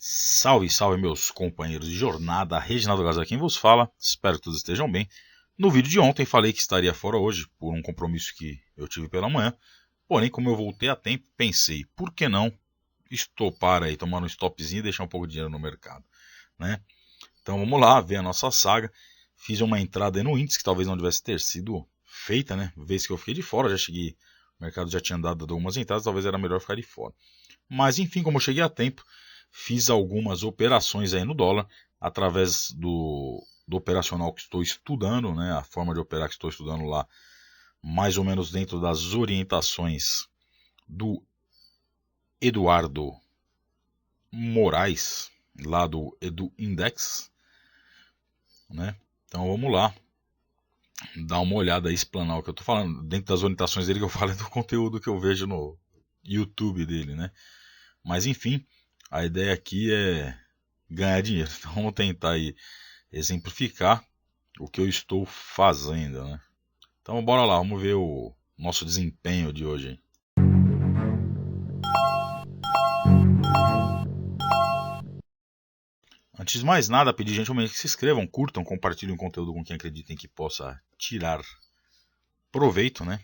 Salve, salve meus companheiros de jornada, Reginaldo Gaza quem vos fala, espero que todos estejam bem. No vídeo de ontem falei que estaria fora hoje, por um compromisso que eu tive pela manhã, porém como eu voltei a tempo, pensei, por que não estopar aí, tomar um stopzinho e deixar um pouco de dinheiro no mercado, né? Então vamos lá, ver a nossa saga, fiz uma entrada aí no índice que talvez não devesse ter sido feita, né? Vez que eu fiquei de fora, já cheguei, o mercado já tinha dado algumas entradas, talvez era melhor ficar de fora. Mas enfim, como eu cheguei a tempo, fiz algumas operações aí no dólar, através do operacional que estou estudando, né, a forma de operar que estou estudando lá, mais ou menos dentro das orientações do Eduardo Moraes, lá do Edu Index, né? Então vamos lá, dar uma olhada aí, explanar o que eu estou falando, dentro das orientações dele que eu falo é do conteúdo que eu vejo no YouTube dele, né? Mas enfim, a ideia aqui é ganhar dinheiro. Então vamos tentar aí exemplificar o que eu estou fazendo, né? Então bora lá, vamos ver o nosso desempenho de hoje. Antes de mais nada, pedir gentilmente que se inscrevam, curtam, compartilhem o conteúdo com quem acreditem que possa tirar proveito, né?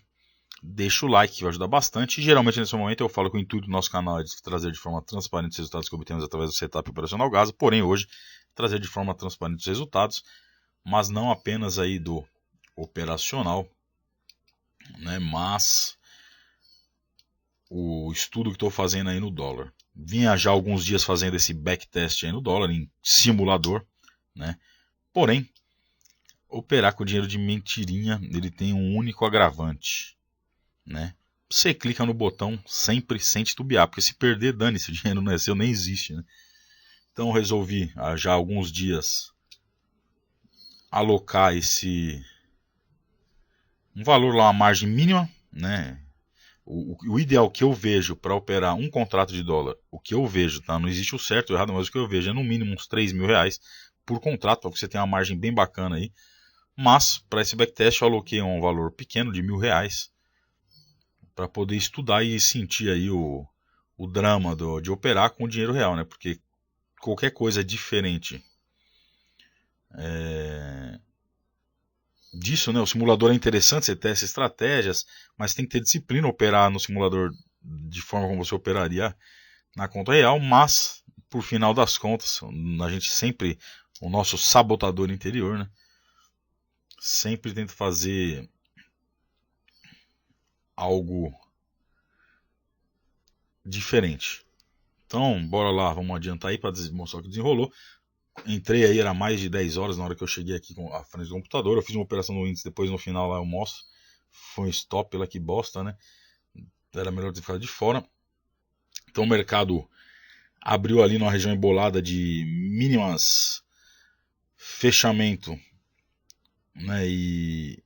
Deixa o like que vai ajudar bastante. E, geralmente nesse momento eu falo que o intuito do nosso canal é de trazer de forma transparente os resultados que obtemos através do setup operacional Gaza, porém hoje trazer de forma transparente os resultados, mas não apenas aí do operacional, né, mas o estudo que estou fazendo aí no dólar. Vinha já alguns dias fazendo esse backtest aí no dólar, em simulador, né? Porém, operar com dinheiro de mentirinha, ele tem um único agravante, né? Você clica no botão sempre sem titubear, porque se perder, dane-se, o dinheiro não é seu, nem existe, né? Então resolvi, já há alguns dias, alocar um valor lá, uma margem mínima, né? O ideal que eu vejo para operar um contrato de dólar, o que eu vejo, tá? Não existe o certo ou o errado, mas o que eu vejo é no mínimo uns 3 mil reais por contrato, para você ter uma margem bem bacana aí. Mas para esse backtest eu aloquei um valor pequeno de R$ 1.000 para poder estudar e sentir aí o drama de operar com dinheiro real, né? Porque qualquer coisa diferente disso, né? O simulador é interessante, você testa estratégias, mas tem que ter disciplina operar no simulador de forma como você operaria na conta real, mas por final das contas, a gente sempre, o nosso sabotador interior, né? Sempre tenta fazer algo diferente. Então, bora lá, vamos adiantar aí para mostrar o que desenrolou. Entrei aí, era mais de 10 horas na hora que eu cheguei aqui à frente do computador. Eu fiz uma operação no índice, depois no final lá eu mostro. Foi um stop pela que bosta, né? Era melhor ter ficado de fora. Então o mercado abriu ali numa região embolada de mínimas fechamento, né? E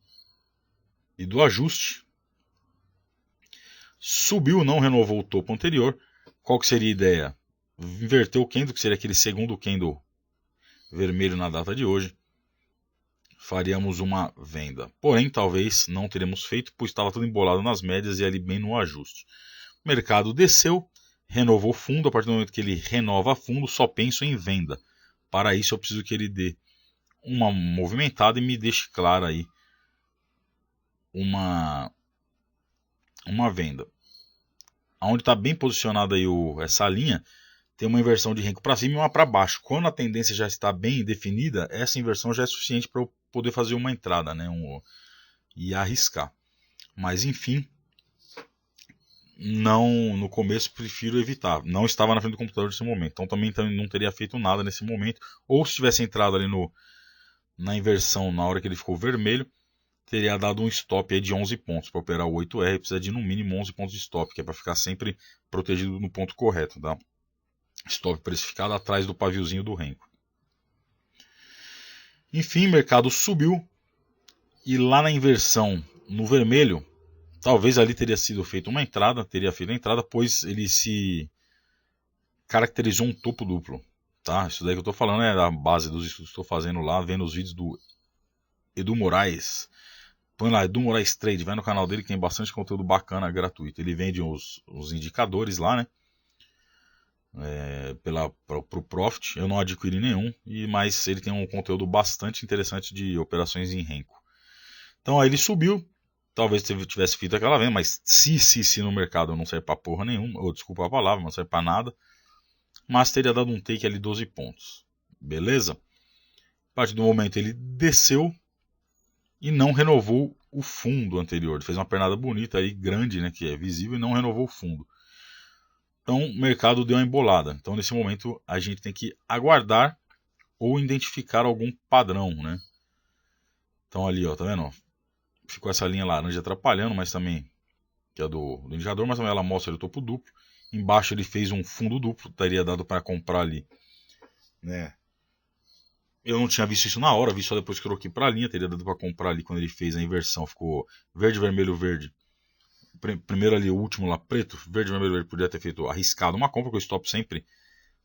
do ajuste. Subiu, não renovou o topo anterior. Qual que seria a ideia? Inverter o candle, que seria aquele segundo candle vermelho na data de hoje. Faríamos uma venda. Porém, talvez não teremos feito, pois estava tudo embolado nas médias e ali bem no ajuste. O mercado desceu, renovou fundo. A partir do momento que ele renova fundo, só penso em venda. Para isso, eu preciso que ele dê uma movimentada e me deixe clara aí uma venda. Onde está bem posicionada aí essa linha, tem uma inversão de renco para cima e uma para baixo. Quando a tendência já está bem definida, essa inversão já é suficiente para eu poder fazer uma entrada, né, e arriscar. Mas enfim, não, no começo prefiro evitar. Não estava na frente do computador nesse momento, então também não teria feito nada nesse momento. Ou se tivesse entrado ali na inversão na hora que ele ficou vermelho, teria dado um stop aí de 11 pontos. Para operar o 8R precisa de no mínimo 11 pontos de stop, que é para ficar sempre protegido no ponto correto, tá? Stop precificado atrás do paviozinho do renco. Enfim, o mercado subiu e lá na inversão no vermelho, talvez ali teria sido feita uma entrada, pois ele se caracterizou um topo duplo, tá? Isso daí que eu estou falando é da base dos estudos que estou fazendo lá, vendo os vídeos do Edu Moraes. Põe lá, Edu Moraes Trade, vai no canal dele que tem bastante conteúdo bacana, gratuito. Ele vende os indicadores lá, né? para o Profit. Eu não adquiri nenhum, mas ele tem um conteúdo bastante interessante de operações em Renko. Então aí ele subiu, talvez tivesse feito aquela venda, mas se no mercado não serve para porra nenhuma, ou desculpa a palavra, não serve para nada, mas teria dado um take ali 12 pontos. Beleza? A partir do momento ele desceu e não renovou o fundo anterior. Ele fez uma pernada bonita aí, grande, né, que é visível, e não renovou o fundo. Então o mercado deu uma embolada. Então nesse momento a gente tem que aguardar ou identificar algum padrão, né? Então ali, ó, tá vendo? Ficou essa linha laranja atrapalhando, mas também que é do indicador, mas também ela mostra o topo duplo. Embaixo ele fez um fundo duplo, teria dado para comprar ali, né? Eu não tinha visto isso na hora, vi só depois que eu troquei para a linha, teria dado para comprar ali quando ele fez a inversão, ficou verde, vermelho, verde. Primeiro ali, o último lá, preto, verde, vermelho, verde, podia ter feito arriscado uma compra, que eu stop sempre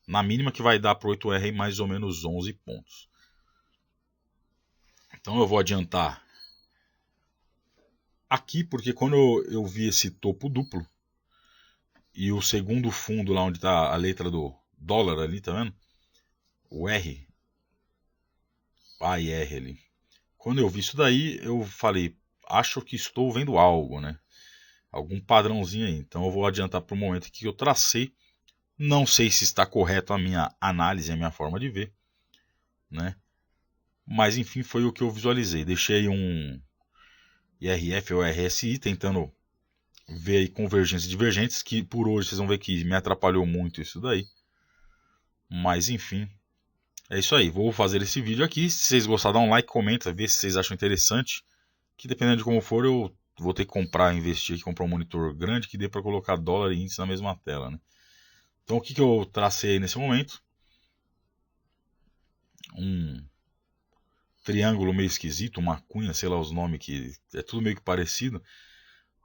na mínima, que vai dar para o 8R mais ou menos 11 pontos. Então eu vou adiantar aqui, porque quando eu vi esse topo duplo, e o segundo fundo lá onde está a letra do dólar ali, tá vendo? O R, A e R ali. Quando eu vi isso daí, eu falei, acho que estou vendo algo, né? Algum padrãozinho aí. Então eu vou adiantar para o momento que eu tracei. Não sei se está correto a minha análise, a minha forma de ver, né? Mas enfim, foi o que eu visualizei. Deixei um IRF ou RSI tentando ver aí convergências e divergentes, que por hoje vocês vão ver que me atrapalhou muito isso daí. Mas enfim, é isso aí. Vou fazer esse vídeo aqui. Se vocês gostaram, dá um like, comenta, vê se vocês acham interessante. Que dependendo de como for, eu vou ter que comprar, investir aqui, comprar um monitor grande que dê para colocar dólar e índice na mesma tela, né? Então o que eu tracei aí nesse momento? Um triângulo meio esquisito, uma cunha, sei lá os nomes, que é tudo meio que parecido.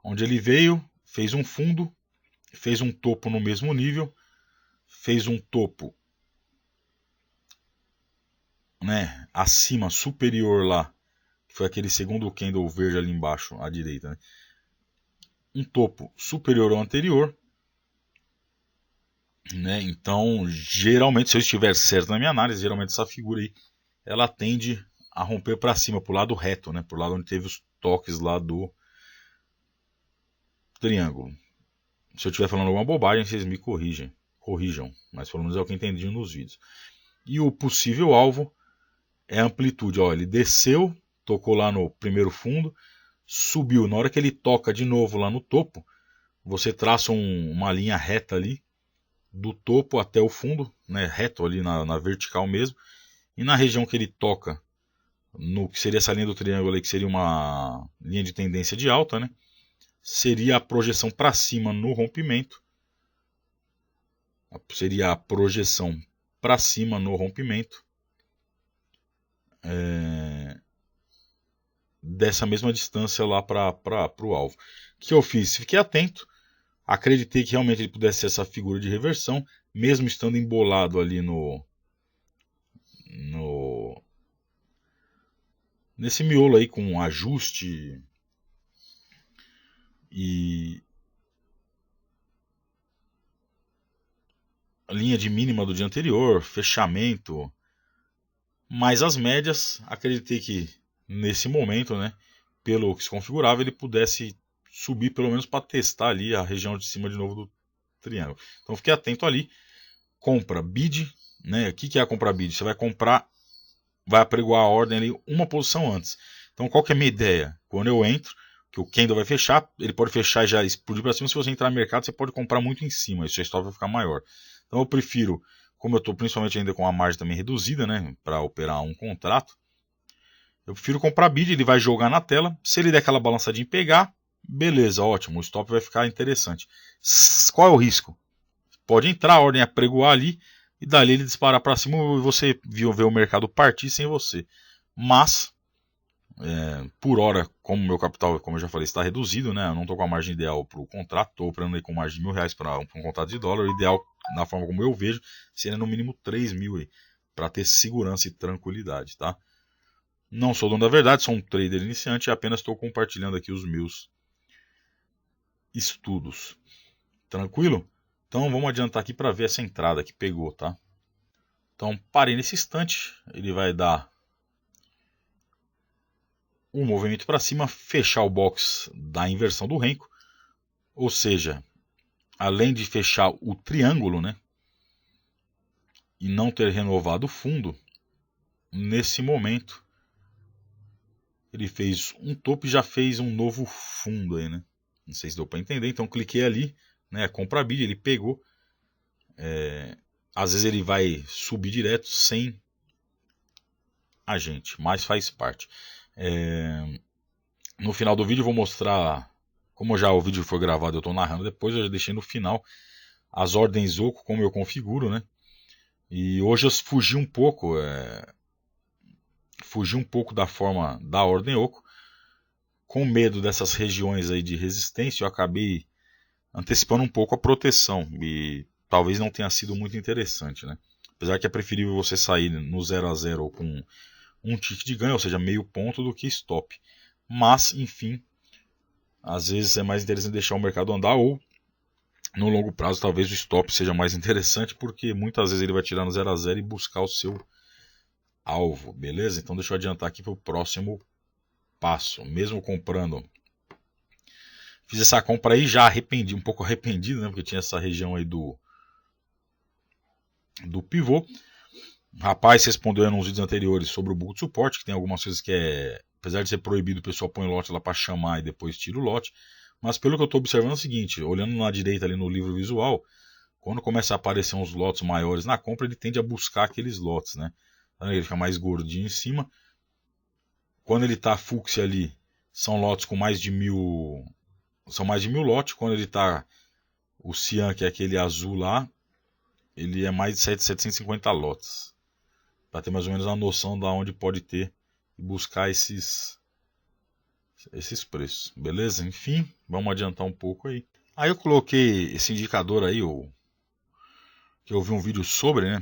Onde ele veio, fez um fundo, fez um topo no mesmo nível, fez um topo, né, acima, superior lá, que foi aquele segundo candle verde ali embaixo, à direita, né? Um topo superior ao anterior, né? Então, geralmente, se eu estiver certo na minha análise, geralmente essa figura aí, ela tende a romper para cima, para o lado reto, né? Para o lado onde teve os toques lá do triângulo. Se eu estiver falando alguma bobagem, vocês me corrijam, mas pelo menos é o que eu entendi nos vídeos. E o possível alvo é a amplitude, ó, ele desceu, tocou lá no primeiro fundo, subiu, na hora que ele toca de novo lá no topo, você traça uma linha reta ali, do topo até o fundo, né, reto ali na vertical mesmo, e na região que ele toca, no que seria essa linha do triângulo aí, que seria uma linha de tendência de alta, né, seria a projeção para cima no rompimento, seria a projeção para cima no rompimento, dessa mesma distância lá para o alvo. O que eu fiz? Fiquei atento, acreditei que realmente ele pudesse ser essa figura de reversão, mesmo estando embolado ali nesse miolo aí com ajuste e linha de mínima do dia anterior, fechamento, mas as médias, acreditei que nesse momento, né, pelo que se configurava, ele pudesse subir pelo menos para testar ali a região de cima de novo do triângulo. Então fiquei atento ali. Compra bid, né? O que é a compra bid? Você vai comprar, vai apregoar a ordem ali uma posição antes. Então qual que é a minha ideia? Quando eu entro, que o candle vai fechar, ele pode fechar e já explodir para cima. Se você entrar no mercado, você pode comprar muito em cima, e seu stop vai ficar maior. Então eu prefiro, como eu estou principalmente ainda com a margem também reduzida, né, para operar um contrato, eu prefiro comprar bid, ele vai jogar na tela. Se ele der aquela balançadinha e pegar, beleza, ótimo, o stop vai ficar interessante. Qual é o risco? Pode entrar, a ordem apregoar ali, e dali ele disparar para cima e você ver o mercado partir sem você. Mas, por hora, como meu capital, como eu já falei, está reduzido, né? Eu não estou com a margem ideal para o contrato, estou operando aí com margem de R$1.000 para um contrato de dólar. O ideal, na forma como eu vejo, seria no mínimo 3.000 aí, para ter segurança e tranquilidade, tá? Não sou dono da verdade, sou um trader iniciante e apenas estou compartilhando aqui os meus estudos. Tranquilo? Então vamos adiantar aqui para ver essa entrada que pegou, tá? Então parei nesse instante, ele vai dar um movimento para cima, fechar o box da inversão do Renko, ou seja, além de fechar o triângulo, né, e não ter renovado o fundo, nesse momento ele fez um topo e já fez um novo fundo aí, né? Não sei se deu para entender, então cliquei ali, né, compra bid, ele pegou. Às vezes ele vai subir direto sem a gente, mas faz parte. No final do vídeo eu vou mostrar, como já o vídeo foi gravado, eu estou narrando depois, eu já deixei no final as ordens oco, como eu configuro, né? E hoje eu fugi um pouco da forma da ordem oco, com medo dessas regiões aí de resistência, eu acabei antecipando um pouco a proteção e talvez não tenha sido muito interessante, né? Apesar que é preferível você sair no 0 a 0 com um tick de ganho, ou seja, meio ponto, do que stop. Mas, enfim, às vezes é mais interessante deixar o mercado andar, ou no longo prazo talvez o stop seja mais interessante, porque muitas vezes ele vai tirar no 0 a 0 e buscar o seu alvo, beleza? Então deixa eu adiantar aqui para o próximo passo. Mesmo comprando, fiz essa compra aí já um pouco arrependido, né? Porque tinha essa região aí do pivô. O rapaz respondeu nos vídeos anteriores sobre o bug de suporte, que tem algumas coisas que apesar de ser proibido, o pessoal põe o lote lá para chamar e depois tira o lote. Mas pelo que eu estou observando é o seguinte, olhando na direita ali no livro visual, quando começa a aparecer uns lotes maiores na compra, ele tende a buscar aqueles lotes, né? Ele fica mais gordinho em cima. Quando ele está fúcsia ali, são lotes com mais de 1000. São mais de 1000 lotes. Quando ele está o cian, que é aquele azul lá, ele é mais de 750 lotes. Para ter mais ou menos uma noção de onde pode ter e buscar esses preços, beleza? Enfim, vamos adiantar um pouco aí. Aí eu coloquei esse indicador aí, que eu vi um vídeo sobre, né?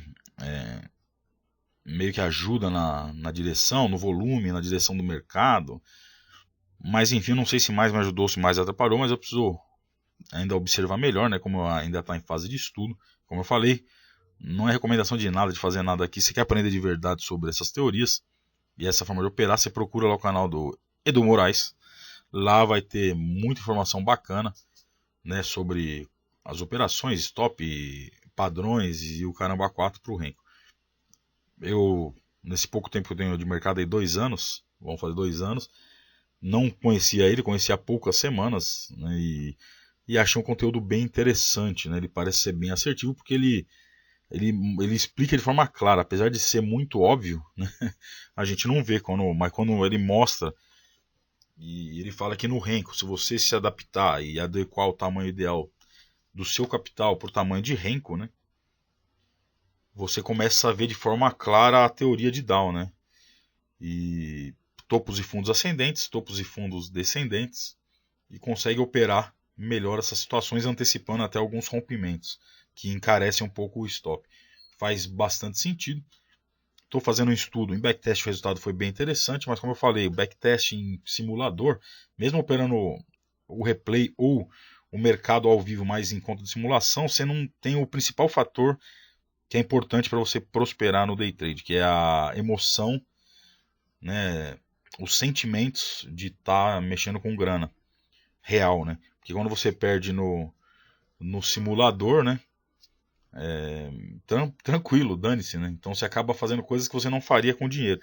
Meio que ajuda na direção, no volume, na direção do mercado. Mas enfim, não sei se mais me ajudou, se mais atrapalhou, mas eu preciso ainda observar melhor, né? Como ainda está em fase de estudo. Como eu falei, não é recomendação de nada, de fazer nada aqui. Se quer aprender de verdade sobre essas teorias e essa forma de operar, você procura lá o canal do Edu Moraes. Lá vai ter muita informação bacana, né, sobre as operações, stop, padrões e o caramba 4 para o Renko. Eu, nesse pouco tempo que eu tenho de mercado aí, 2 anos, vamos fazer 2 anos, não conhecia ele, conhecia há poucas semanas, né, e achei um conteúdo bem interessante, né, ele parece ser bem assertivo porque ele explica de forma clara, apesar de ser muito óbvio, né, a gente não vê, mas quando ele mostra. E ele fala que no Renko, se você se adaptar e adequar o tamanho ideal do seu capital para o tamanho de Renko, né, você começa a ver de forma clara a teoria de Dow, né? E topos e fundos ascendentes, topos e fundos descendentes, e consegue operar melhor essas situações, antecipando até alguns rompimentos que encarecem um pouco o stop. Faz bastante sentido. Estou fazendo um estudo em backtest, o resultado foi bem interessante, mas como eu falei, o backtest em simulador, mesmo operando o replay ou o mercado ao vivo mais em conta de simulação, você não tem o principal fator que é importante para você prosperar no day trade, que é a emoção, né, os sentimentos de estar mexendo com grana real, né? Porque quando você perde no simulador, né, tranquilo, dane-se, né? Então você acaba fazendo coisas que você não faria com dinheiro,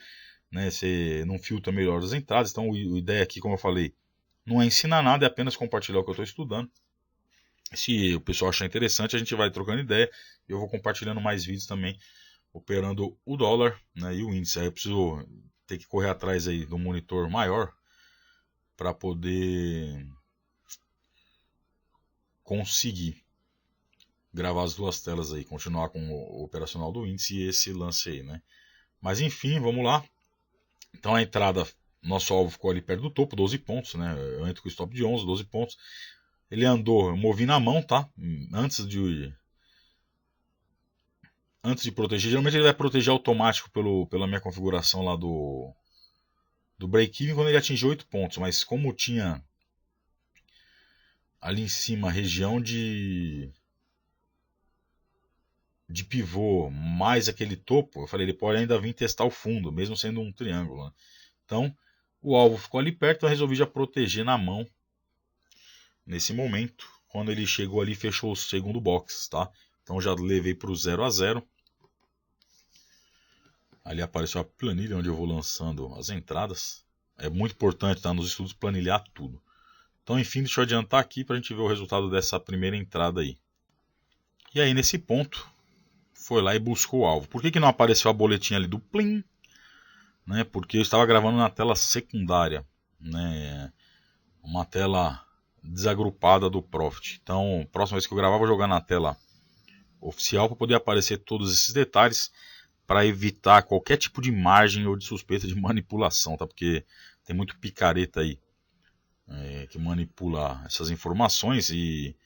né? Você não filtra melhor as entradas. Então a ideia aqui, como eu falei, não é ensinar nada, é apenas compartilhar o que eu estou estudando. Se o pessoal achar interessante, a gente vai trocando ideia. Eu vou compartilhando mais vídeos também, operando o dólar, né, e o índice. Aí eu preciso ter que correr atrás aí de um monitor maior para poder conseguir gravar as duas telas aí, continuar com o operacional do índice e esse lance aí, né? Mas enfim, vamos lá. Então a entrada, nosso alvo ficou ali perto do topo, 12 pontos, né? Eu entro com o stop de 11, 12 pontos. Ele andou, eu movi na mão, tá? Antes de proteger. Geralmente ele vai proteger automático pela minha configuração lá do break-even quando ele atingiu 8 pontos. Mas como tinha ali em cima a região de de pivô mais aquele topo, eu falei, ele pode ainda vir testar o fundo, mesmo sendo um triângulo, né? Então, o alvo ficou ali perto, eu resolvi já proteger na mão nesse momento. Quando ele chegou ali, fechou o segundo box, tá? Então já levei para o 0 a 0. Ali apareceu a planilha onde eu vou lançando as entradas. É muito importante, tá? Nos estudos planilhar tudo. Então, enfim, deixa eu adiantar aqui para a gente ver o resultado dessa primeira entrada aí. E aí, nesse ponto, foi lá e buscou o alvo. Por que não apareceu a boletinha ali do plim? Né? Porque eu estava gravando na tela secundária, né? Uma tela desagrupada do Profit. Então, próxima vez que eu gravar, eu vou jogar na tela oficial para poder aparecer todos esses detalhes, para evitar qualquer tipo de margem ou de suspeita de manipulação, tá? Porque tem muito picareta aí que manipula essas informações e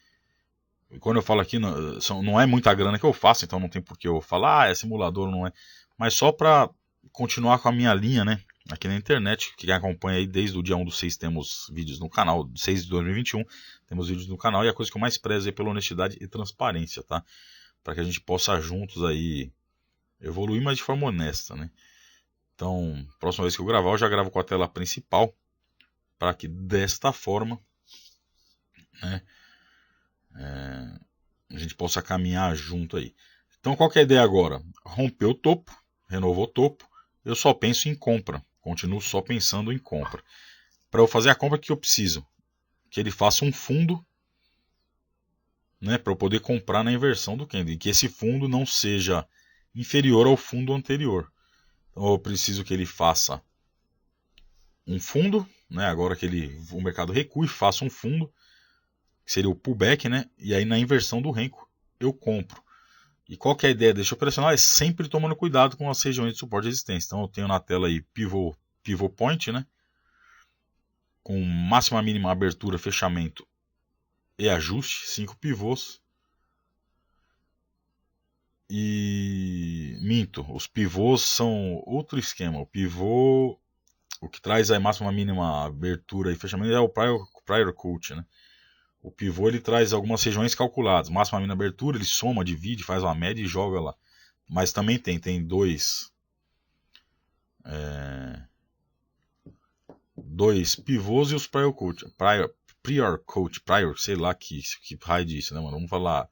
quando eu falo aqui não é muita grana que eu faço, então não tem por que eu falar, é simulador, não é, mas só para continuar com a minha linha, né? Aqui na internet, quem acompanha aí desde o dia 1 do 6 temos vídeos no canal, 6 de 2021 temos vídeos no canal, e a coisa que eu mais prezo é pela honestidade e transparência, tá? Para que a gente possa juntos aí evoluir, mas de forma honesta, né? Então, próxima vez que eu gravar, eu já gravo com a tela principal, para que desta forma, né, a gente possa caminhar junto aí. Então, qual que é a ideia agora? Rompeu o topo, renovou o topo, eu só penso em compra, continuo só pensando em compra. Para eu fazer a compra, o que eu preciso? Que ele faça um fundo, né, para eu poder comprar na inversão do candle, e que esse fundo não seja inferior ao fundo anterior. Então, eu preciso que ele faça um fundo, né, agora que o mercado recue, faça um fundo, que seria o pullback, né, e aí na inversão do Renko eu compro. E qual que é a ideia desse operacional? É sempre tomando cuidado com as regiões de suporte e resistência. Então eu tenho na tela aí pivot point, né, com máxima, mínima, abertura, fechamento e ajuste, 5 pivôs. E minto, os pivôs são outro esquema. O pivô, o que traz a máxima, mínima, abertura e fechamento é o prior cult, né? O pivô ele traz algumas regiões calculadas, máxima, mínima, abertura, ele soma, divide, faz uma média e joga lá. Mas também tem dois pivôs e os prior cult, prior, sei lá que raio disso, né, mano? Vamos falar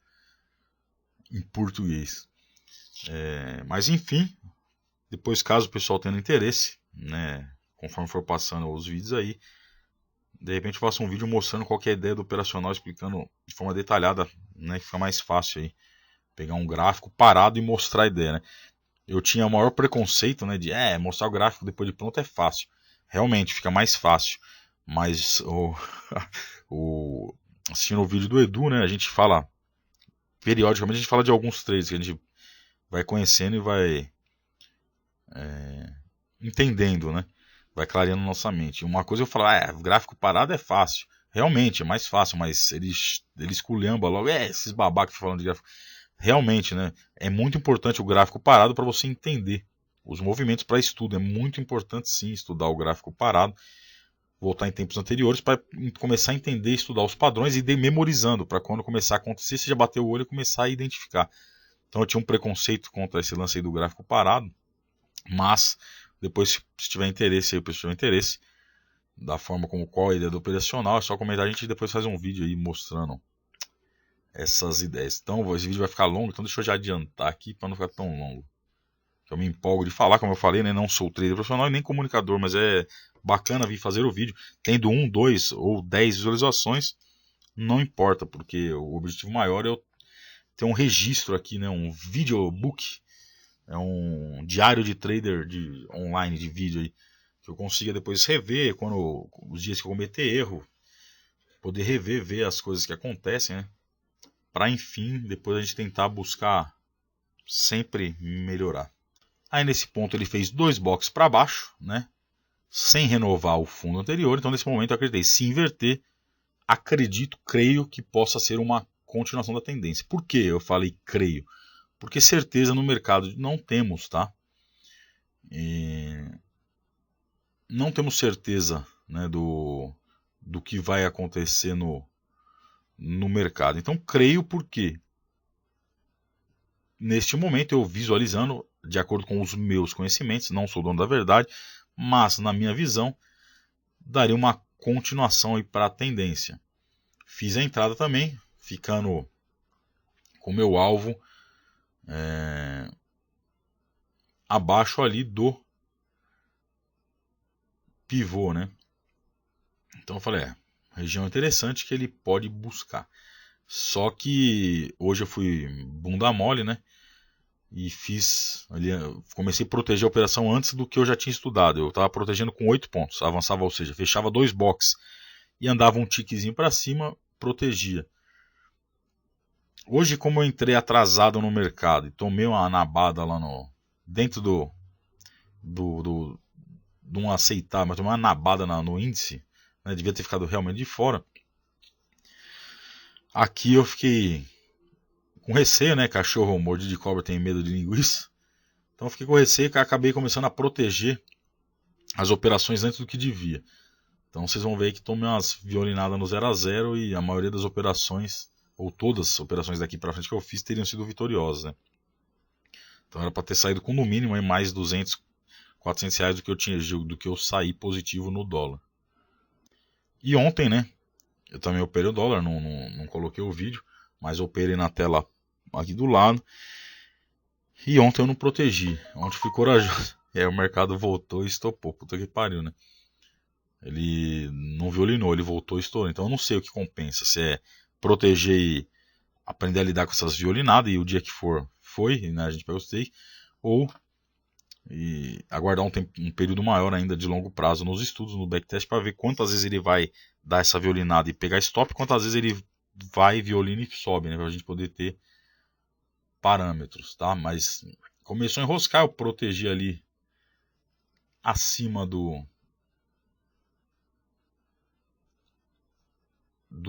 em português. Mas enfim, depois caso o pessoal tenha interesse, né, conforme for passando os vídeos aí, de repente eu faço um vídeo mostrando qual que é a ideia do operacional, explicando de forma detalhada, né, que fica mais fácil aí. Pegar um gráfico parado e mostrar a ideia, né? Eu tinha o maior preconceito, né, de mostrar o gráfico depois de pronto é fácil. Realmente, fica mais fácil. Mas assistindo o vídeo do Edu, né, a gente fala, periodicamente a gente fala de alguns trades que a gente vai conhecendo e vai entendendo, né? Vai clareando nossa mente. Uma coisa eu falar, gráfico parado é fácil. Realmente, é mais fácil, mas eles culhambam logo, esses babacas falando de gráfico. Realmente, né? É muito importante o gráfico parado para você entender os movimentos para estudo. É muito importante sim estudar o gráfico parado, voltar em tempos anteriores para começar a entender, estudar os padrões e ir memorizando para quando começar a acontecer, você já bater o olho e começar a identificar. Então eu tinha um preconceito contra esse lance aí do gráfico parado, mas depois, se tiver interesse, aí o pessoal tiver interesse da forma como qual a ideia do operacional, é só comentar, a gente depois faz um vídeo aí mostrando essas ideias. Então esse vídeo vai ficar longo, então deixa eu já adiantar aqui para não ficar tão longo. Eu me empolgo de falar, como eu falei, né? Não sou trader profissional e nem comunicador, mas é bacana vir fazer o vídeo. Tendo 1, 2 ou 10 visualizações, não importa, porque o objetivo maior é eu ter um registro aqui, né? Um videobook, é um diário de trader online, de vídeo aí, que eu consiga depois rever os dias que eu cometer erro, poder rever, ver as coisas que acontecem, né? Para enfim, depois a gente tentar buscar sempre melhorar. Aí nesse ponto ele fez 2 boxes para baixo, né? Sem renovar o fundo anterior. Então nesse momento eu acreditei, se inverter, creio que possa ser uma continuação da tendência. Por que eu falei creio? Porque certeza no mercado não temos, tá? Não temos certeza, né, do que vai acontecer no mercado. Então creio por quê? neste momento eu visualizando, de acordo com os meus conhecimentos, não sou dono da verdade, mas na minha visão, daria uma continuação para a tendência. Fiz a entrada também, ficando com o meu alvo abaixo ali do pivô, né? Então eu falei, região interessante que ele pode buscar. Só que hoje eu fui bunda mole, né? E fiz ali, comecei a proteger a operação antes do que eu já tinha estudado. Eu estava protegendo com 8 pontos, avançava, ou seja, fechava 2 boxes e andava um tiquezinho para cima, protegia. Hoje, como eu entrei atrasado no mercado e tomei uma anabada lá dentro de um aceitar, mas tomei uma anabada no índice, né, devia ter ficado realmente de fora. Aqui eu fiquei com receio, né? Cachorro mordido de cobra tem medo de linguiça. Então eu fiquei com receio e acabei começando a proteger as operações antes do que devia. Então vocês vão ver que tomei umas violinadas no 0 a 0 e a maioria das operações, ou todas as operações daqui para frente que eu fiz, teriam sido vitoriosas, né? Então era para ter saído com no mínimo mais 200, 400 reais do que eu saí positivo no dólar. E ontem, né? Eu também operei o dólar, não coloquei o vídeo, mas operei na tela aqui do lado. E ontem eu não protegi. Ontem fui corajoso. O mercado voltou e estopou. Puta que pariu, né? Ele não violinou, ele voltou e estourou. Então eu não sei o que compensa. Se é proteger e aprender a lidar com essas violinadas, e o dia que for, foi, né? A gente pega o stake. Ou aguardar um período maior ainda de longo prazo nos estudos, no backtest, para ver quantas vezes ele vai dar essa violinada e pegar stop, quantas vezes ele vai, violina e sobe, né? Para a gente poder ter parâmetros, tá? Mas começou a enroscar, eu protegi ali acima do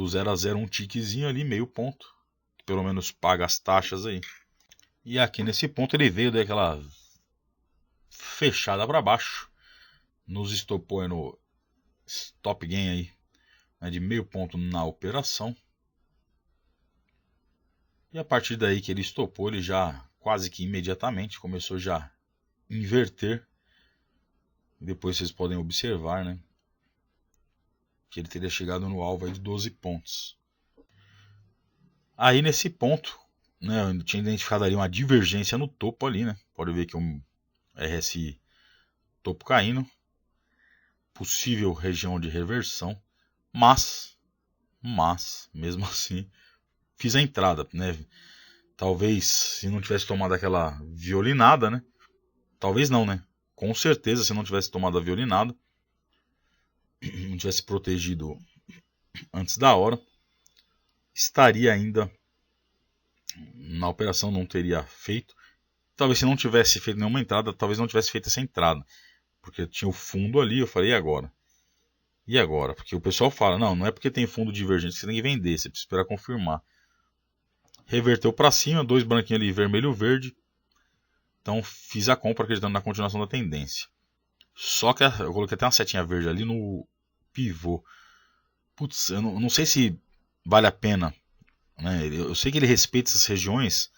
0 a 0, um tiquezinho ali, meio ponto, que pelo menos paga as taxas aí. E aqui nesse ponto ele veio daquela fechada para baixo, nos estopou no stop gain aí, né, de meio ponto na operação. E a partir daí que ele estopou, ele já quase que imediatamente começou já a inverter. Depois vocês podem observar, né, que ele teria chegado no alvo aí de 12 pontos. Aí nesse ponto, né, eu tinha identificado ali uma divergência no topo ali, né? Pode ver que um RSI topo caindo, possível região de reversão, mas mesmo assim fiz a entrada, né? Talvez se não tivesse tomado aquela violinada, né? Talvez não, né? Com certeza se não tivesse tomado a violinada, não tivesse protegido antes da hora, estaria ainda na operação, não teria feito. Talvez se não tivesse feito nenhuma entrada, talvez não tivesse feito essa entrada, porque tinha o fundo ali. Eu falei, e agora? E agora? Porque o pessoal fala, não é porque tem fundo divergente que você tem que vender, você precisa esperar confirmar. Reverteu para cima, 2 branquinhos ali, vermelho e verde. Então fiz a compra acreditando na continuação da tendência. Só que eu coloquei até uma setinha verde ali no pivô. Putz, eu não sei se vale a pena, né? Eu sei que ele respeita essas regiões,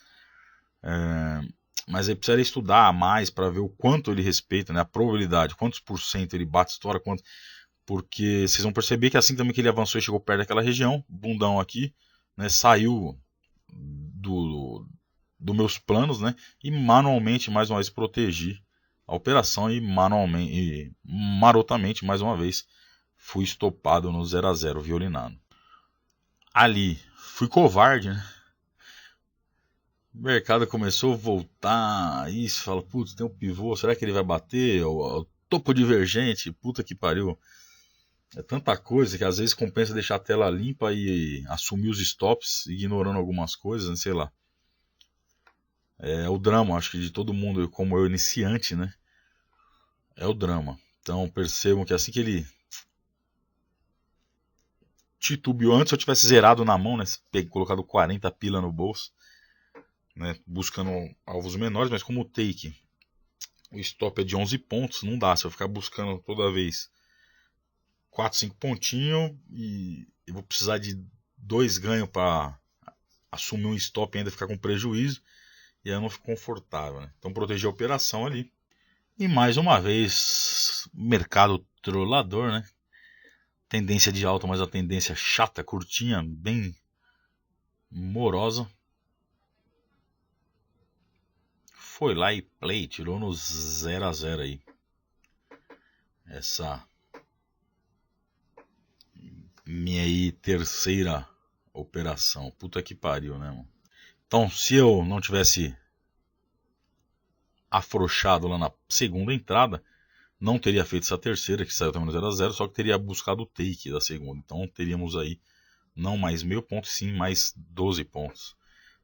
mas ele precisaria estudar mais para ver o quanto ele respeita, né? A probabilidade, quantos por cento ele bate, estoura, quanto. Porque vocês vão perceber que assim também que ele avançou e chegou perto daquela região, bundão aqui, né? Saiu dos meus planos, né? E manualmente mais uma vez protegi a operação e manualmente e marotamente mais uma vez fui estopado no 0 a 0 violinado. Ali fui covarde, né? O mercado começou a voltar, isso, fala, putz, tem um pivô, será que ele vai bater? O topo divergente, puta que pariu. É tanta coisa que às vezes compensa deixar a tela limpa e assumir os stops, ignorando algumas coisas, né? Sei lá. É o drama, acho que de todo mundo, como eu iniciante, né? É o drama. Então percebam que assim que ele titubeou, antes eu tivesse zerado na mão, né? Colocado 40 pila no bolso, né? Buscando alvos menores, mas como o take, o stop é de 11 pontos, não dá. Se eu ficar buscando toda vez 4, 5 pontinhos e eu vou precisar de 2 ganhos para assumir um stop e ainda ficar com prejuízo. e aí eu não fico confortável, né? Então protegi a operação ali. E mais uma vez, mercado trollador, né? Tendência de alta, mas a tendência chata, curtinha, bem morosa. Foi lá e play, tirou no 0 a 0 aí. Essa minha aí terceira operação. Puta que pariu, né, mano? Então, se eu não tivesse afrouxado lá na segunda entrada, não teria feito essa terceira, que saiu também no 0 a 0, só que teria buscado o take da segunda. Então, teríamos aí não mais meio ponto, sim mais 12 pontos.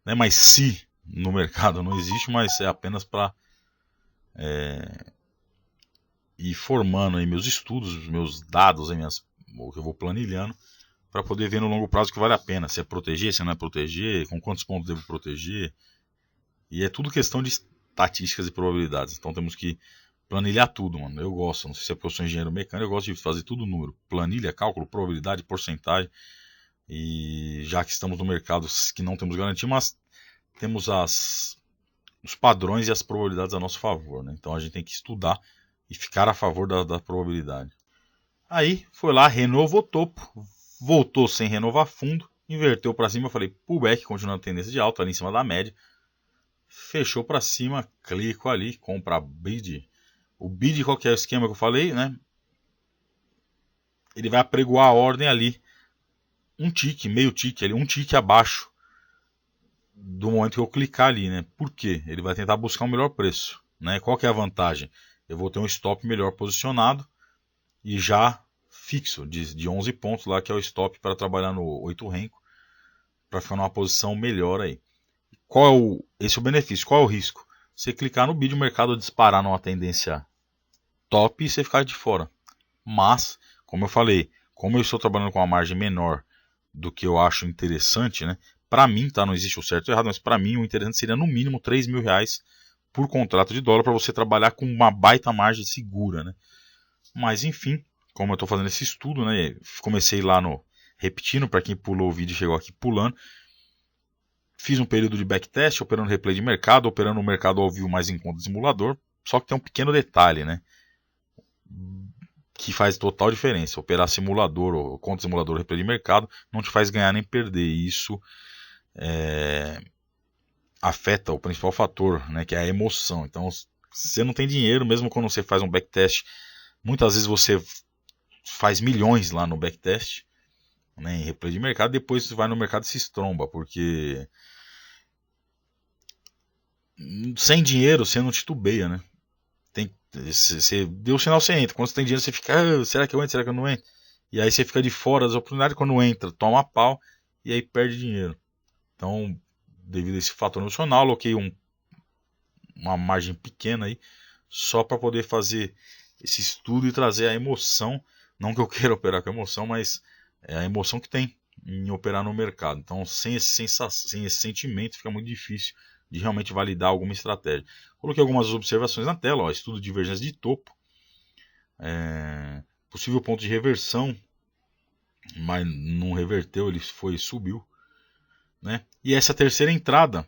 Não é mais se no mercado não existe, mas é apenas para ir formando aí meus estudos, meus dados, aí o que eu vou planilhando, para poder ver no longo prazo que vale a pena. Se é proteger, se não é proteger, com quantos pontos devo proteger. E é tudo questão de estatísticas e probabilidades. Então temos que planilhar tudo, mano. Eu gosto, não sei se é porque eu sou engenheiro mecânico, eu gosto de fazer tudo número. Planilha, cálculo, probabilidade, porcentagem. E já que estamos no mercado que não temos garantia, mas temos os padrões e as probabilidades a nosso favor, né? Então a gente tem que estudar e ficar a favor da probabilidade. Aí foi lá, renovou topo, voltou sem renovar fundo, inverteu para cima, eu falei pullback, continuando a tendência de alta ali em cima da média. Fechou para cima, clico ali, compra bid. O bid, qual que é o esquema que eu falei, né? Ele vai apregoar a ordem ali, um tique, meio tique ali, um tique abaixo do momento que eu clicar ali, né? Por quê? Ele vai tentar buscar um melhor preço, né? Qual que é a vantagem? Eu vou ter um stop melhor posicionado e já fixo de 11 pontos lá, que é o stop para trabalhar no 8 renko, para ficar numa posição melhor aí. Qual é esse é o benefício? Qual é o risco? Você clicar no bid, o mercado disparar numa tendência top e você ficar de fora. Mas, como eu falei, como eu estou trabalhando com uma margem menor do que eu acho interessante, né? Para mim, tá? Não existe o certo e o errado, mas para mim o interessante seria no mínimo R$3.000 por contrato de dólar para você trabalhar com uma baita margem segura, né? Mas enfim, como eu estou fazendo esse estudo, né? Comecei lá no repetindo para quem pulou o vídeo e chegou aqui pulando. Fiz um período de backtest, operando replay de mercado, operando o mercado ao vivo mais em conta de simulador. Só que tem um pequeno detalhe, né? Que faz total diferença. Operar simulador ou conta simulador replay de mercado não te faz ganhar nem perder. E isso afeta o principal fator, né? Que é a emoção. Então, se você não tem dinheiro, mesmo quando você faz um backtest, muitas vezes você faz milhões lá no backtest, né, em replay de mercado, depois você vai no mercado e se estromba, porque sem dinheiro você não titubeia, né? Você deu o sinal, você entra. Quando você tem dinheiro, você fica, será que eu entro, será que eu não entro? E aí você fica de fora das oportunidades, quando entra, toma pau e aí perde dinheiro. Então, devido a esse fator emocional, aloquei uma margem pequena aí, só para poder fazer esse estudo e trazer a emoção. Não que eu queira operar com emoção, mas é a emoção que tem em operar no mercado. Então, sem esse sentimento, fica muito difícil de realmente validar alguma estratégia. Coloquei algumas observações na tela, ó, estudo de divergência de topo, possível ponto de reversão, mas não reverteu, ele subiu, né? E essa terceira entrada,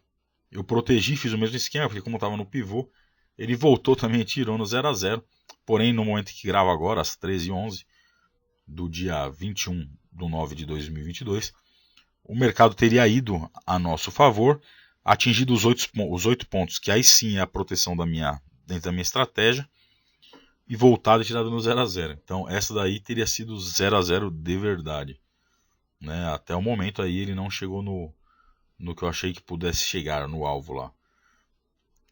eu protegi, fiz o mesmo esquema, porque como estava no pivô, ele voltou também, tirou no 0 a 0. Porém, no momento que gravo agora, às 13h11 do dia 21/9/2022, o mercado teria ido a nosso favor, atingido os 8 pontos, que aí sim é a proteção dentro da minha estratégia, e voltado e tirado no 0 a 0. Então essa daí teria sido 0 a 0 de verdade, né? Até o momento aí ele não chegou no que eu achei que pudesse chegar, no alvo lá.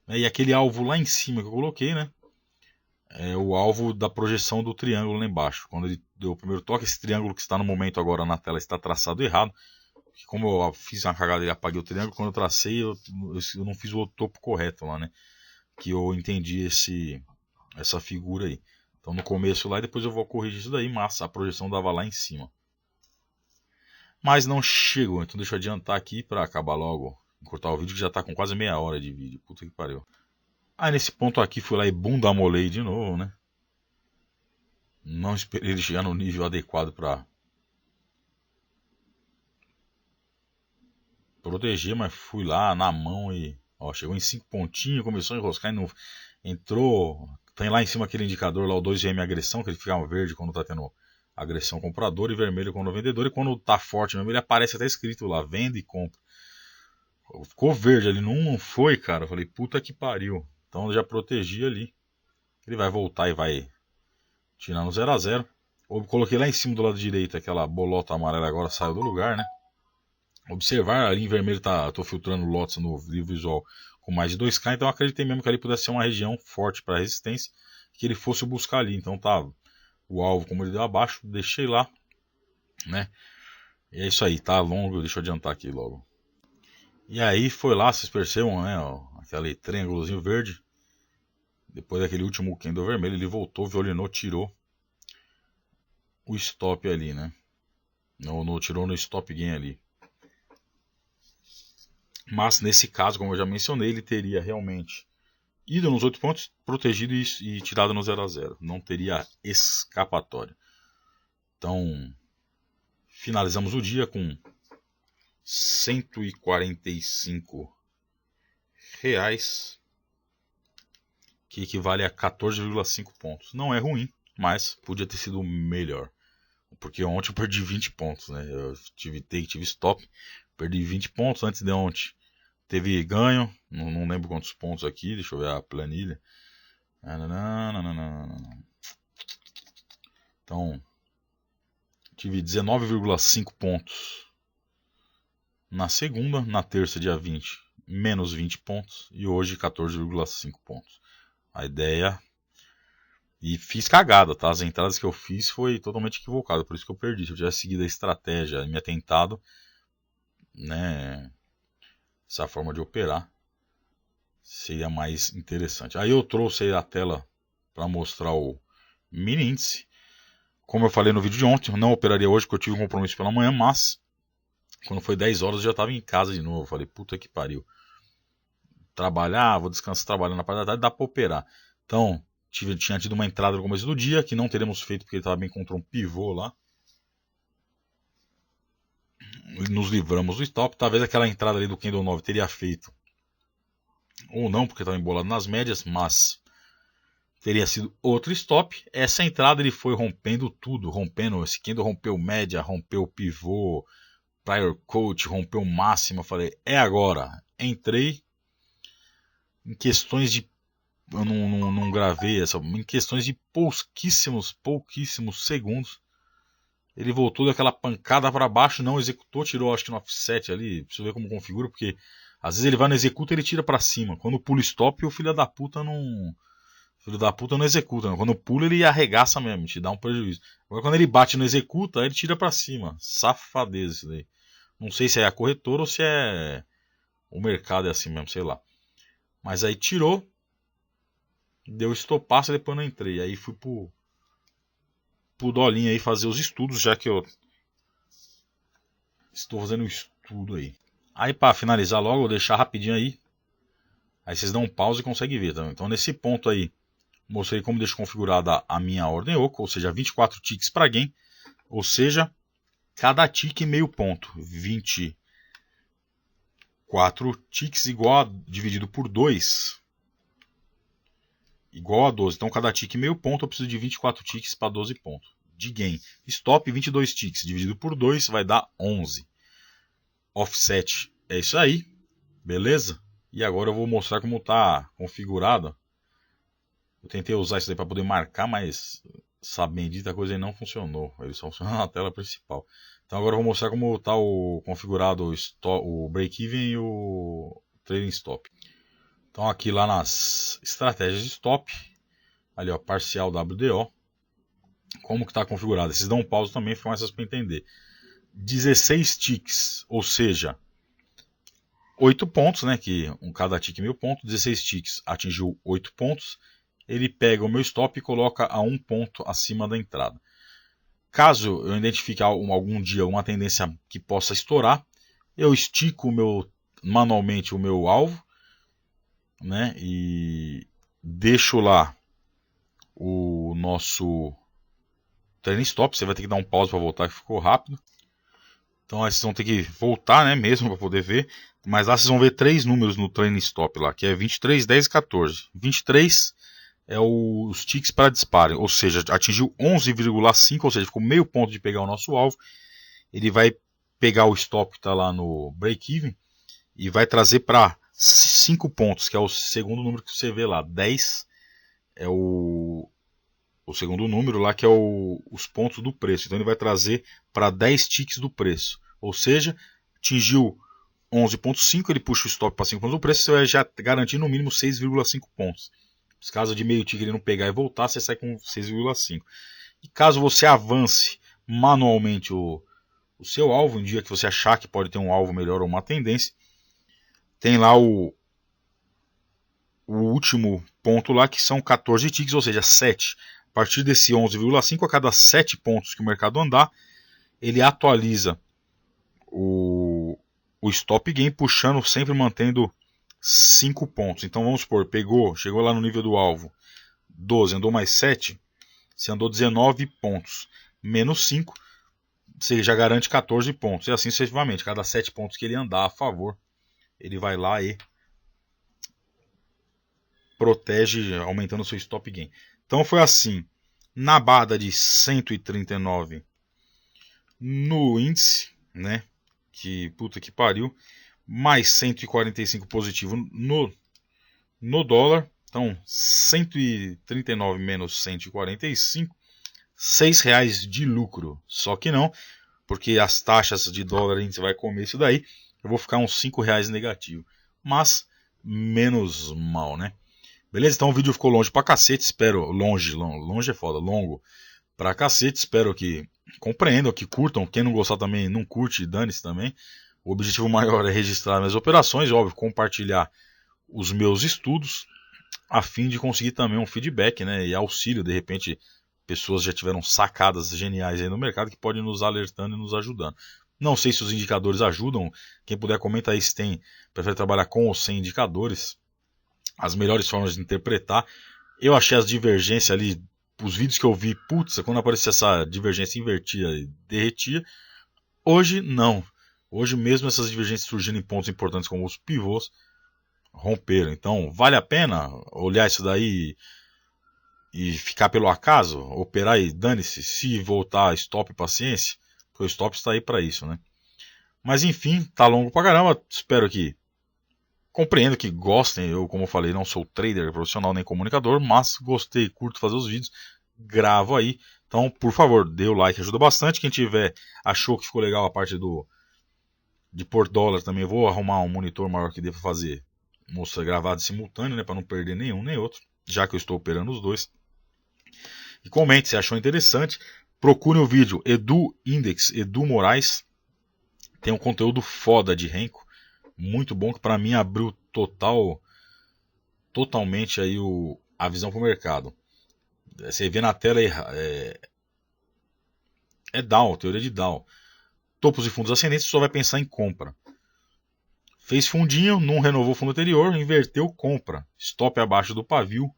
E aquele alvo lá em cima que eu coloquei, né? É o alvo da projeção do triângulo lá embaixo. Quando ele deu o primeiro toque, esse triângulo que está no momento agora na tela está traçado errado. Como eu fiz uma cagada e apaguei o triângulo, quando eu tracei, eu não fiz o topo correto lá, né? Que eu entendi essa figura aí. Então no começo lá e depois eu vou corrigir isso daí, mas a projeção dava lá em cima. Mas não chegou, então deixa eu adiantar aqui para acabar logo, encurtar o vídeo que já está com quase meia hora de vídeo. Puta que pariu. Aí nesse ponto aqui fui lá e bunda molei de novo, né? Não esperei ele chegar no nível adequado para proteger, mas fui lá na mão e Ó, chegou em 5 pontinhos, começou a enroscar e não entrou. Tem lá em cima aquele indicador lá, o 2GM agressão, que ele fica verde quando tá tendo agressão comprador e vermelho quando vendedor. E quando tá forte mesmo, ele aparece até escrito lá, venda e compra. Ficou verde ali, não foi, cara. Eu falei, puta que pariu. Então eu já protegi ali. Ele vai voltar e vai tirar no 0 a 0. Eu coloquei lá em cima do lado direito aquela bolota amarela, agora saiu do lugar, né? Observar, ali em vermelho tô filtrando lotes no livro visual com mais de 2K, então eu acreditei mesmo que ali pudesse ser uma região forte para resistência, que ele fosse buscar ali. Então tá o alvo como ele deu abaixo, deixei lá, né? E é isso aí, tá longo, deixa eu adiantar aqui logo. E aí foi lá, vocês percebam, né? Ó, aquele triângulozinho verde. Depois daquele último candle vermelho, ele voltou, violinou, tirou o stop ali, né? Tirou no stop gain ali. Mas nesse caso, como eu já mencionei, ele teria realmente ido nos 8 pontos, protegido e tirado no 0 a 0. Não teria escapatória. Então, finalizamos o dia com R$145, que equivale a 14,5 pontos. Não é ruim, mas podia ter sido melhor. Porque ontem eu perdi 20 pontos, né? Eu tive take, tive stop, perdi 20 pontos. Antes de ontem teve ganho, não lembro quantos pontos aqui, deixa eu ver a planilha. Então, tive 19,5 pontos na segunda, na terça, dia 20, menos 20 pontos, e hoje 14,5 pontos. A ideia... E fiz cagada, tá? As entradas que eu fiz foi totalmente equivocada, por isso que eu perdi. Se eu tivesse seguido a estratégia e me atentado, né, essa forma de operar seria mais interessante. Aí eu trouxe aí a tela para mostrar o mini índice. Como eu falei no vídeo de ontem, eu não operaria hoje porque eu tive um compromisso pela manhã, mas quando foi 10 horas eu já estava em casa de novo. Eu falei, puta que pariu. Vou descansar trabalhando na parte da tarde, dá para operar. Então, tinha tido uma entrada no começo do dia, que não teremos feito porque ele estava bem contra um pivô lá. Nos livramos do stop. Talvez aquela entrada ali do Candle 9 teria feito. Ou não, porque estava embolado nas médias, mas teria sido outro stop. Essa entrada ele foi rompendo tudo. Esse Candle rompeu média, rompeu pivô, prior coach, rompeu máxima. Eu falei, é agora. Entrei em questões de... Eu não gravei essa. Em questões de pouquíssimos segundos. Ele voltou daquela pancada para baixo, não executou, tirou acho que no offset ali. Preciso ver como configura, porque às vezes ele vai no executa e ele tira para cima. Quando pula stop, o filho da puta não executa. Não. Quando pula, ele arregaça mesmo, te dá um prejuízo. Agora quando ele bate no executa, ele tira para cima. Safadeza isso daí. Não sei se é a corretora ou se é o mercado é assim mesmo, sei lá. Mas aí tirou, deu estopaço e depois não entrei. Aí fui pro dolinho aí fazer os estudos, já que eu estou fazendo um estudo aí. Aí para finalizar logo, eu vou deixar rapidinho aí. Aí vocês dão um pause e conseguem ver. Tá? Então nesse ponto aí, mostrei como deixo configurada a minha ordem oco, ou seja, 24 ticks para gain. Ou seja, cada tique meio ponto. 24 ticks dividido por 2. Igual a 12. Então cada tique meio ponto, eu preciso de 24 ticks para 12 pontos. De gain. Stop 22 ticks dividido por 2 vai dar 11. Offset é isso aí. Beleza? E agora eu vou mostrar como está configurada. Eu tentei usar isso daí para poder marcar, mas essa bendita coisa aí não funcionou. Ele só funciona na tela principal. Então agora eu vou mostrar como está configurado o break-even e o trading stop. Então aqui lá nas estratégias de stop, ali ó, parcial WDO, como que está configurado. Vocês dão um pause também, ficam essas para entender. 16 ticks, ou seja, 8 pontos, né, que cada tick meio ponto, 16 ticks atingiu 8 pontos, ele pega o meu stop e coloca a 1 ponto acima da entrada. Caso eu identifique algum dia uma tendência que possa estourar, eu estico manualmente o meu alvo, né, e deixo lá o nosso trailing stop. Você vai ter que dar um pause para voltar, que ficou rápido. Então aí vocês vão ter que voltar, né, mesmo para poder ver. Mas lá vocês vão ver 3 números no trailing stop lá, que é 23, 10 e 14. 23 é os ticks para disparo, ou seja, atingiu 11,5, ou seja, ficou meio ponto de pegar o nosso alvo. Ele vai pegar o stop que está lá no break-even e vai trazer para 5 pontos, que é o segundo número que você vê lá. 10 é o segundo número lá, que é os pontos do preço. Então ele vai trazer para 10 ticks do preço. Ou seja, atingiu 11,5, ele puxa o stop para 5 pontos do preço, você vai já garantir no mínimo 6,5 pontos. Se caso de meio tick ele não pegar e voltar, você sai com 6,5. E caso você avance manualmente o seu alvo, um dia que você achar que pode ter um alvo melhor ou uma tendência, tem lá o último ponto lá, que são 14 ticks, ou seja, 7. A partir desse 11,5, a cada 7 pontos que o mercado andar, ele atualiza o stop gain, puxando, sempre mantendo 5 pontos. Então vamos supor, chegou lá no nível do alvo 12, andou mais 7, você andou 19 pontos, menos 5, você já garante 14 pontos. E assim sucessivamente, cada 7 pontos que ele andar a favor, ele vai lá e protege, aumentando o seu stop gain. Então foi assim, na barra de 139 no índice, né? Que puta que pariu, mais 145 positivo no dólar. Então 139 menos 145, R$6 de lucro. Só que não, porque as taxas de dólar a gente vai comer isso daí. Eu vou ficar uns R$5 negativo, mas menos mal, né? Beleza? Então o vídeo ficou longe pra cacete, espero, longe é foda, longo pra cacete, espero que compreendam, que curtam, quem não gostar também não curte, dane-se também. O objetivo maior é registrar minhas operações, óbvio, compartilhar os meus estudos, a fim de conseguir também um feedback, né, e auxílio, de repente, pessoas já tiveram sacadas geniais aí no mercado que podem nos alertando e nos ajudando. Não sei se os indicadores ajudam, quem puder comentar aí se prefere trabalhar com ou sem indicadores, as melhores formas de interpretar. Eu achei as divergências ali, os vídeos que eu vi, putz, quando aparecia essa divergência invertia e derretia. Hoje não. Hoje mesmo essas divergências surgindo em pontos importantes como os pivôs romperam. Então vale a pena olhar isso daí e ficar pelo acaso, operar e dane-se, se voltar stop paciência, porque o stop está aí para isso, né? Mas enfim, tá longo pra caramba, espero que compreendo, que gostem. Eu, como eu falei, não sou trader profissional nem comunicador, mas gostei, curto fazer os vídeos, gravo aí. Então, por favor, dê o like, ajuda bastante. Quem achou que ficou legal a parte de por dólar também, eu vou arrumar um monitor maior que dê para fazer gravado simultâneo, né, para não perder nenhum nem outro, já que eu estou operando os dois. E comente se achou interessante. Procure o vídeo Edu Index, Edu Moraes. Tem um conteúdo foda de Renko, muito bom, que para mim abriu totalmente aí a visão para o mercado. Você vê na tela aí, Dow, teoria de Dow. Topos e fundos ascendentes, só vai pensar em compra. Fez fundinho, não renovou o fundo anterior, inverteu, compra. Stop abaixo do pavio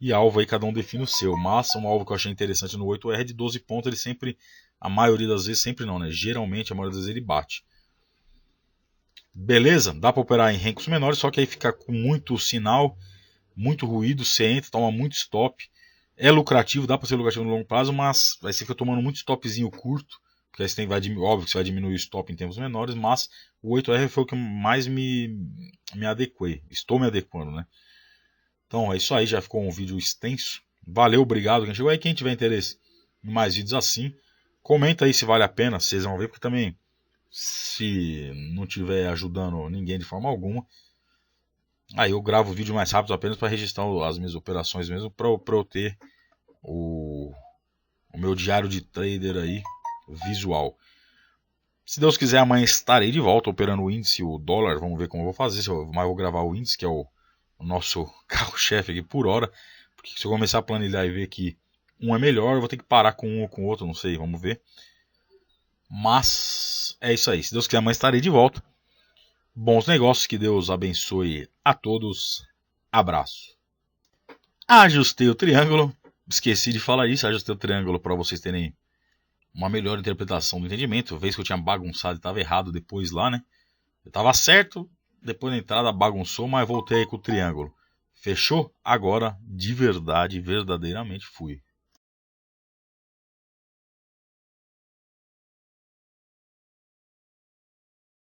e alvo aí, cada um define o seu. Mas um alvo que eu achei interessante no 8R é de 12 pontos, ele sempre, a maioria das vezes, sempre não, né? Geralmente a maioria das vezes ele bate. Beleza? Dá para operar em Renkos menores, só que aí fica com muito sinal, muito ruído, você entra, toma muito stop. É lucrativo, dá para ser lucrativo no longo prazo, mas aí você fica tomando muito stopzinho curto, porque aí você óbvio que você vai diminuir o stop em tempos menores, mas o 8R foi o que mais me adequei. Estou me adequando, né? Então é isso aí, já ficou um vídeo extenso. Valeu, obrigado quem chegou aí. Quem tiver interesse em mais vídeos assim, comenta aí se vale a pena, vocês vão ver, porque também, se não estiver ajudando ninguém de forma alguma, aí eu gravo o vídeo mais rápido apenas para registrar as minhas operações mesmo, para eu ter o meu diário de trader aí visual. Se Deus quiser, amanhã estarei de volta operando o índice, o dólar. Vamos ver como eu vou fazer, mas vou gravar o índice, que é o nosso carro-chefe aqui por hora, porque se eu começar a planilhar e ver que um é melhor, eu vou ter que parar com um ou com o outro, não sei, vamos ver. Mas é isso aí, se Deus quiser, amanhã estarei de volta. Bons negócios, que Deus abençoe a todos. Abraço. Ajustei o triângulo, esqueci de falar isso, ajustei o triângulo para vocês terem uma melhor interpretação do entendimento. Vez que eu tinha bagunçado e estava errado depois lá, né? Eu estava certo, depois da entrada bagunçou, mas voltei aí com o triângulo. Fechou? Agora, de verdade, verdadeiramente fui.